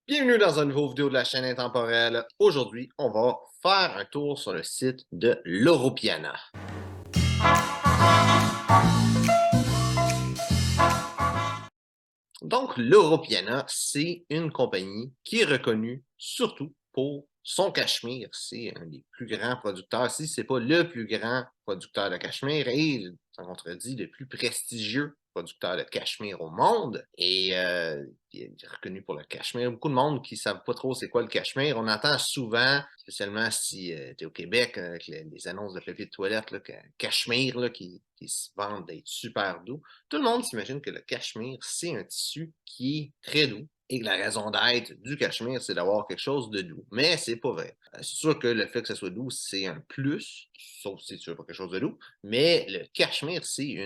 Bienvenue dans un nouveau vidéo de la chaîne Intemporelle. Aujourd'hui, on va faire un tour sur le site de l'Europiana. Donc, l'Europiana, c'est une compagnie qui est reconnue surtout pour son cachemire. C'est un des plus grands producteurs, si ce n'est pas le plus grand producteur de cachemire et, sans contredit, le plus prestigieux producteur de cachemire au monde. Et il est reconnu pour le cachemire. Beaucoup de monde qui ne savent pas trop c'est quoi le cachemire. On entend souvent, spécialement si tu es au Québec, avec les annonces de papier de toilette, là, cachemire là, qui se vendent d'être super doux. Tout le monde s'imagine que le cachemire, c'est un tissu qui est très doux et que la raison d'être du cachemire, c'est d'avoir quelque chose de doux. Mais c'est pas vrai. C'est sûr que le fait que ça soit doux, c'est un plus, sauf si tu veux pas quelque chose de doux. Mais le cachemire, c'est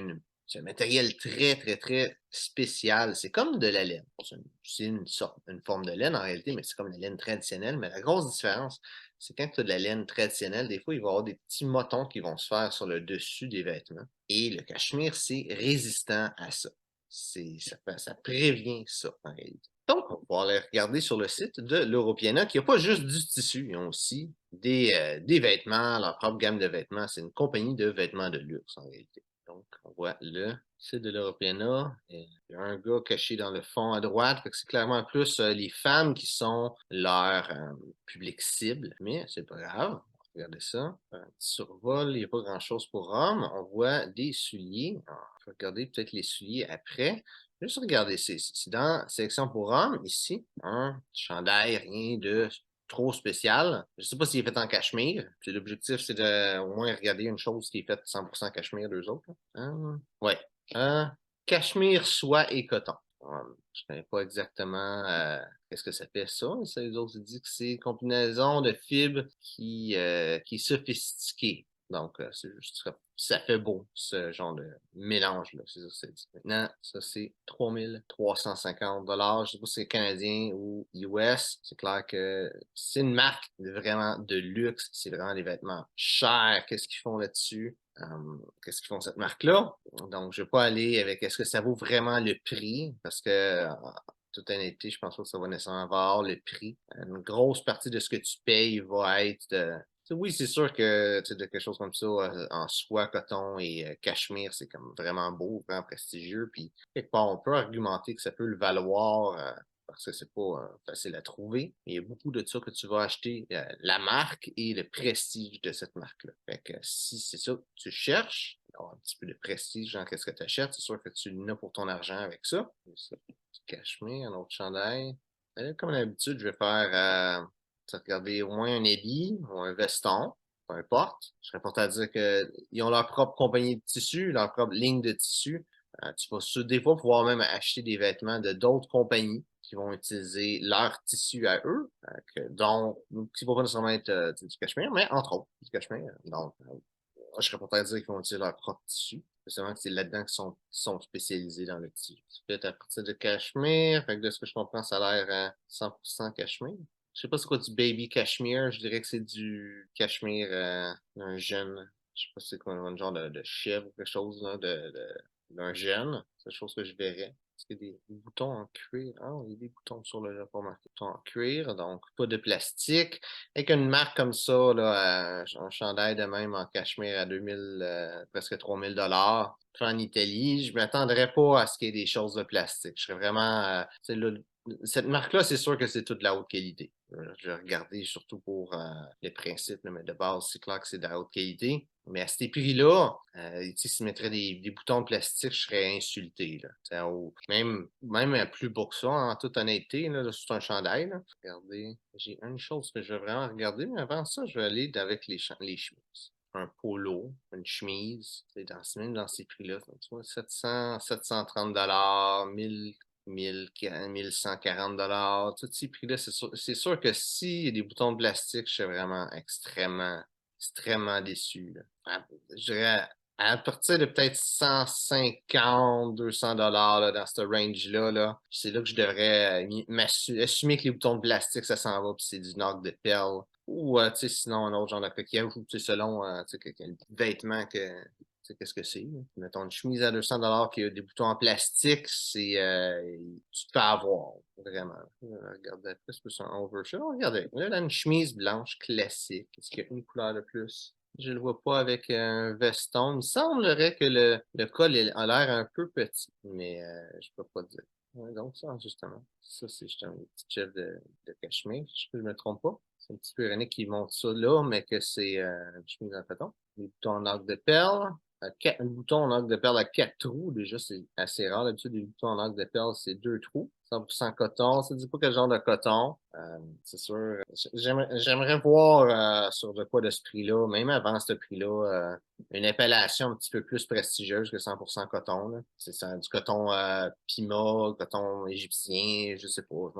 un matériel très, très, très spécial. C'est comme de la laine. C'est une forme de laine en réalité, mais c'est comme la laine traditionnelle. Mais la grosse différence, c'est quand tu as de la laine traditionnelle, des fois, il va y avoir des petits motons qui vont se faire sur le dessus des vêtements. Et le cachemire, c'est résistant à ça. Ça prévient ça, en réalité. Donc, on va pouvoir aller regarder sur le site de l'Europiana, qui n'a pas juste du tissu, ils ont aussi des vêtements, leur propre gamme de vêtements. C'est une compagnie de vêtements de luxe, en réalité. Donc, on voit le site de l'Europiana. Il y a un gars caché dans le fond à droite. C'est clairement plus les femmes qui sont leur public cible. Mais c'est pas grave. Regardez ça. Un petit survol. Il n'y a pas grand-chose pour hommes. On voit des souliers. Alors, on va regarder peut-être les souliers après. Juste regarder, c'est dans sélection pour hommes, ici, un chandail, rien de trop spécial. Je ne sais pas s'il est fait en cachemire. L'objectif, c'est de au moins regarder une chose qui est faite 100% cachemire, deux autres. Ouais. Cachemire, soie et coton. Je ne connais pas exactement qu'est-ce que ça fait ça. Les autres ils disent que c'est une combinaison de fibres qui est sophistiquée. Donc, c'est juste ça fait beau, ce genre de mélange-là. C'est ça que ça dit. Maintenant, ça, c'est 3 350 $. Je ne sais pas si c'est canadien ou US. C'est clair que c'est une marque vraiment de luxe. C'est vraiment des vêtements chers. Qu'est-ce qu'ils font là-dessus? Qu'est-ce qu'ils font cette marque-là? Donc, je ne vais pas aller avec est-ce que ça vaut vraiment le prix, parce que toute honnêteté, je pense pas que ça va nécessairement valoir le prix. Une grosse partie de ce que tu payes va être oui, c'est sûr que de quelque chose comme ça, en soie, coton et cachemire, c'est comme vraiment beau, vraiment prestigieux. Puis, quelque part, on peut argumenter que ça peut le valoir parce que c'est pas facile à trouver. Il y a beaucoup de ça que tu vas acheter, la marque et le prestige de cette marque-là. Fait que si c'est ça que tu cherches, avoir un petit peu de prestige dans qu'est-ce que tu achètes, c'est sûr que tu l'as pour ton argent avec ça. Ça, du cachemire, un autre chandail. Comme d'habitude, je vais faire regarder au moins un habit ou un veston, peu importe. Je serais porté à dire qu'ils ont leur propre compagnie de tissu, leur propre ligne de tissu. Tu vas des fois pouvoir même acheter des vêtements de d'autres compagnies qui vont utiliser leur tissu à eux, qui ne va pas nécessairement être du cachemire, mais entre autres du cachemire. Donc, je serais porté à dire qu'ils vont utiliser leur propre tissu. Spécialement que c'est là-dedans qu'ils sont spécialisés dans le tissu. C'est peut-être à partir de cachemire. Fait que de ce que je comprends, ça a l'air 100% cachemire. Je sais pas c'est quoi du baby cashmere. Je dirais que c'est du cachemire d'un jeune. Je sais pas si c'est quoi un genre de chèvre ou quelque chose là, d'un jeune. C'est quelque chose que je verrais. Est-ce qu'il y a des boutons en cuir? Ah, il y a des boutons sur le pas marqué. Boutons en cuir, donc pas de plastique. Avec une marque comme ça, là, un chandail de même en cachemire à 2000, presque 3000 $. En Italie, je m'attendrais pas à ce qu'il y ait des choses de plastique. Je serais vraiment, là, cette marque-là, c'est sûr que c'est toute de la haute qualité. Je vais regarder surtout pour les principes, là, mais de base, c'est clair que c'est de la haute qualité. Mais à ces prix-là, s'ils mettraient des boutons de plastique, je serais insulté. Là. Même plus beau que ça, en toute honnêteté, là, c'est un chandail. Là. Regardez, j'ai une chose que je veux vraiment regarder, mais avant ça, je vais aller avec les chemises. Un polo, une chemise, même dans ces prix-là, tu vois, 730 $, 1140 $. Tous ces prix-là, c'est sûr que s'il y a des boutons de plastique, je suis vraiment extrêmement, extrêmement déçu. Là. Je dirais à partir de peut-être 150, 200 $ là, dans ce range-là, là, c'est là que je devrais assumer que les boutons de plastique, ça s'en va, puis c'est du knock de perle. Ou sinon un autre genre de coquillage, ou selon quel vêtement sais qu'est-ce que c'est. Mettons une chemise à 200 $ qui a des boutons en plastique, tu te fais avoir, vraiment. Regardez, après, c'est plus un overshirt. Regardez, là, une chemise blanche classique. Est-ce qu'il y a une couleur de plus? Je le vois pas avec un veston. Il me semblerait que le col a l'air un peu petit, mais je peux pas dire. Ouais, donc ça, justement. Ça, c'est juste un petit chef de cachemire, si je me trompe pas. C'est un petit peu ironique qu'ils montrent ça là, mais que c'est une chemise en coton. Des boutons en arc de perles. Un bouton en arc de perles à 4 trous. Déjà, c'est assez rare. D'habitude, des boutons en arc de perles, c'est 2 trous. 100% coton. Ça dit pas quel genre de coton. C'est sûr. J'aimerais voir sur de quoi de ce prix-là, même avant ce prix-là, une appellation un petit peu plus prestigieuse que 100% coton, là. C'est ça, du coton Pima, coton égyptien, je sais pas.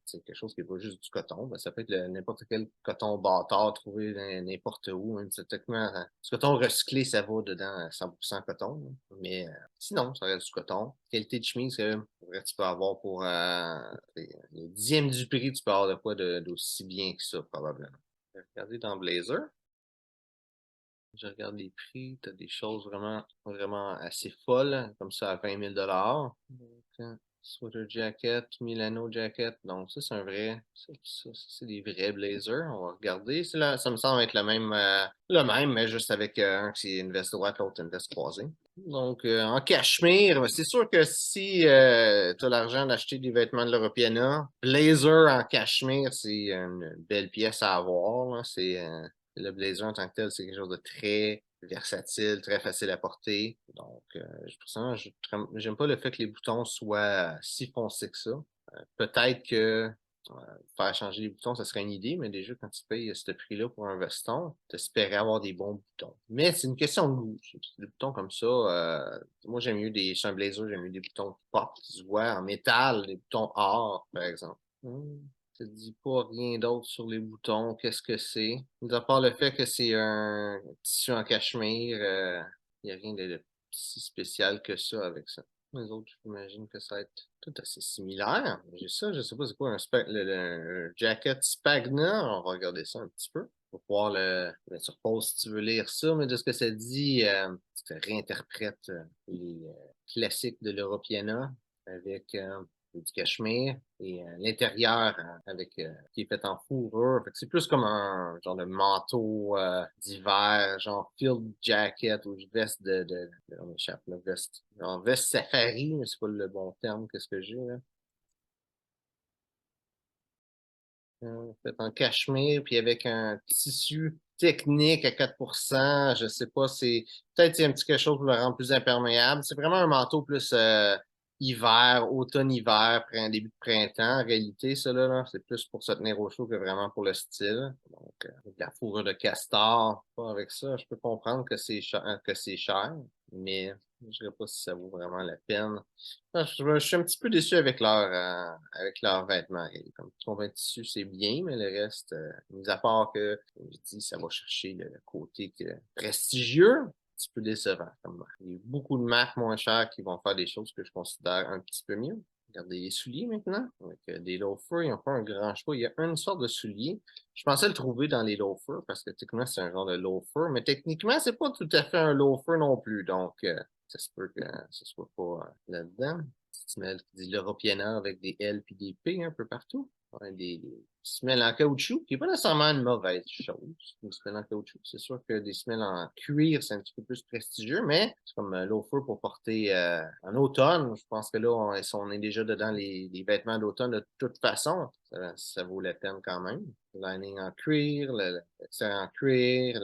C'est quelque chose qui n'est pas juste du coton. Ben, ça peut être n'importe quel coton bâtard trouvé n'importe où. Hein. C'est techniquement, du coton recyclé, ça va dedans 100% coton. Là. Mais sinon, ça reste du coton. Qualité de chemise que tu peux avoir pour les dixièmes du prix, tu peux avoir de quoi d'aussi bien que ça, probablement. Regardez dans Blazer. Je regarde les prix, tu as des choses vraiment, vraiment assez folles, comme ça à 20 000 $. Donc, sweater jacket, Milano jacket. Donc, ça, c'est un vrai. Ça, c'est des vrais blazers. On va regarder. Ça me semble être le même, mais juste avec un qui est une veste droite, l'autre une veste croisée. Donc, en cachemire, ben, c'est sûr que si tu as l'argent d'acheter des vêtements de l'Europeana, blazer en cachemire, c'est une belle pièce à avoir. Là. Le blazer en tant que tel, c'est quelque chose de très versatile, très facile à porter. Donc, personnellement, j'aime pas le fait que les boutons soient si foncés que ça. Peut-être que faire changer les boutons, ça serait une idée, mais déjà, quand tu payes ce prix-là pour un veston, tu espérais avoir des bons boutons. Mais c'est une question de goût. Des boutons comme ça, moi, chez un blazer, j'aime mieux des boutons pop qui se voient en métal, des boutons or, par exemple. Ça dit pas rien d'autre sur les boutons. Qu'est-ce que c'est? Mis à part le fait que c'est un tissu en cachemire, il n'y a rien de si spécial que ça avec ça. Les autres, j'imagine que ça va être tout assez similaire. J'ai ça, je sais pas c'est quoi un jacket Spagna. On va regarder ça un petit peu. Pour pouvoir le surpose si tu veux lire ça, mais de ce que ça dit, ça réinterprète les classiques de l'Europeana avec du cachemire et l'intérieur qui est fait en fourrure. Fait que c'est plus comme un genre de manteau d'hiver, genre field jacket ou veste on m'échappe, la veste. Genre veste safari, mais c'est pas le bon terme que ce que j'ai là. Fait en cachemire, puis avec un tissu technique à 4%, je sais pas, c'est peut-être c'est un petit quelque chose pour le rendre plus imperméable. C'est vraiment un manteau plus hiver, automne-hiver, début de printemps. En réalité, ça là, c'est plus pour se tenir au chaud que vraiment pour le style. Donc, avec la fourrure de castor, pas avec ça, je peux comprendre que c'est cher, mais je ne dirais pas si ça vaut vraiment la peine. Ah, je suis un petit peu déçu avec leurs vêtements. Comme ton vêtement tissu, c'est bien, mais le reste, mis à part que, comme je dis, ça va chercher le côté prestigieux, un petit peu décevant. Il y a beaucoup de marques moins chères qui vont faire des choses que je considère un petit peu mieux. Regardez les souliers maintenant, avec des loafers, ils n'ont pas un grand choix. Il y a une sorte de soulier. Je pensais le trouver dans les loafers parce que techniquement, c'est un genre de loafer, mais techniquement, c'est pas tout à fait un loafer non plus. Donc, ça se peut que ce soit pas là-dedans. Semelle qui dit l'Europeana avec des L puis des P un peu partout. Ouais, des semelles en caoutchouc, qui n'est pas nécessairement une mauvaise chose. Une semelle en caoutchouc. C'est sûr que des semelles en cuir, c'est un petit peu plus prestigieux, mais c'est comme loafer pour porter en automne. Je pense que là, on est déjà dedans les vêtements d'automne de toute façon. Ça vaut la peine quand même. Lining en cuir, l'extérieur en cuir,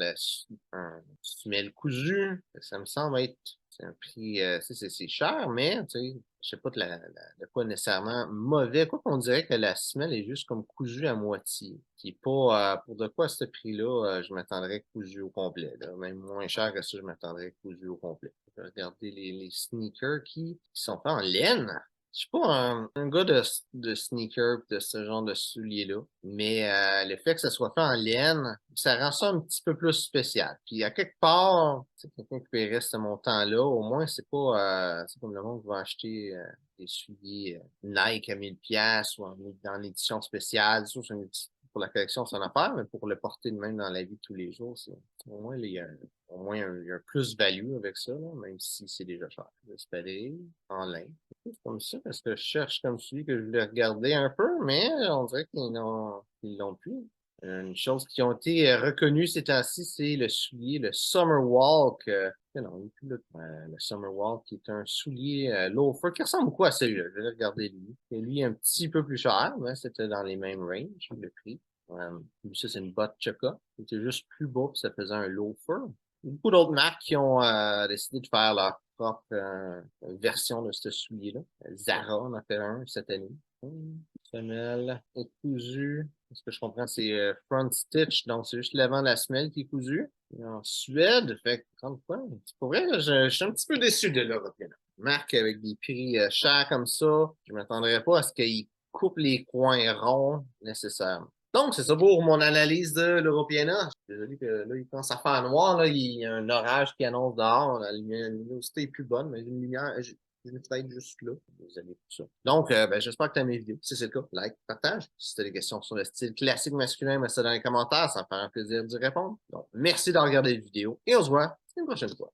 un semelle cousu. Ça me semble être c'est un prix, c'est cher, mais tu sais, je sais pas de quoi nécessairement mauvais. Quoi qu'on dirait que la semelle est juste comme cousue à moitié. Qui est pas, pour de quoi à ce prix-là, je m'attendrais cousu au complet. Là. Même moins cher que ça, je m'attendrais cousu au complet. Je vais regarder les sneakers qui sont faits en laine. Je suis pas un gars de sneakers, de ce genre de souliers-là, mais le fait que ça soit fait en laine, ça rend ça un petit peu plus spécial. Puis à quelque part, c'est quelqu'un qui paierait ce montant-là, au moins c'est comme le monde qui va acheter des souliers Nike à 1000$ ou dans l'édition spéciale. Ça, c'est pour pour la collection, c'est une affaire, mais pour le porter de même dans la vie de tous les jours, au moins, il y a, il y a un plus-value avec ça, là, même si c'est déjà cher. J'espérais en ligne. C'est comme ça, parce que je cherche comme celui que je voulais regarder un peu, mais on dirait qu'ils l'ont plus. Une chose qui ont été reconnues ces temps-ci, c'est le soulier, le Summer Walk. Non, il est plus là. Le Summer Walk, qui est un soulier loafer qui ressemble beaucoup à celui-là. Je vais regarder lui. Et lui, un petit peu plus cher, mais c'était dans les mêmes ranges, le prix. Lui, ça, c'est une botte Chukka. C'était juste plus bas, puis ça faisait un loafer. Beaucoup d'autres marques qui ont décidé de faire leur propre version de ce soulier-là. Zara en a fait un cette année. Semelle est cousue. Ce que je comprends, c'est front stitch, donc c'est juste l'avant de la semelle qui est cousue. Et en Suède, fait que 30 points. Pour vrai, je suis un petit peu déçu de l'Européenne. Marque avec des prix chers comme ça, je ne m'attendrais pas à ce qu'ils coupent les coins ronds nécessairement. Donc, c'est ça pour mon analyse de l'Européenne. Désolé que là, il commence à faire noir. Là, il y a un orage qui annonce dehors. La luminosité est plus bonne, mais j'ai une lumière, j'ai une fenêtre juste là. Désolé pour ça. Donc, ben, j'espère que tu as mes vidéos. Si c'est le cas, like, partage. Si tu as des questions sur le style classique masculin, mets ça dans les commentaires. Ça me fait un plaisir d'y répondre. Donc, merci d'avoir regardé la vidéo et on se voit une prochaine fois.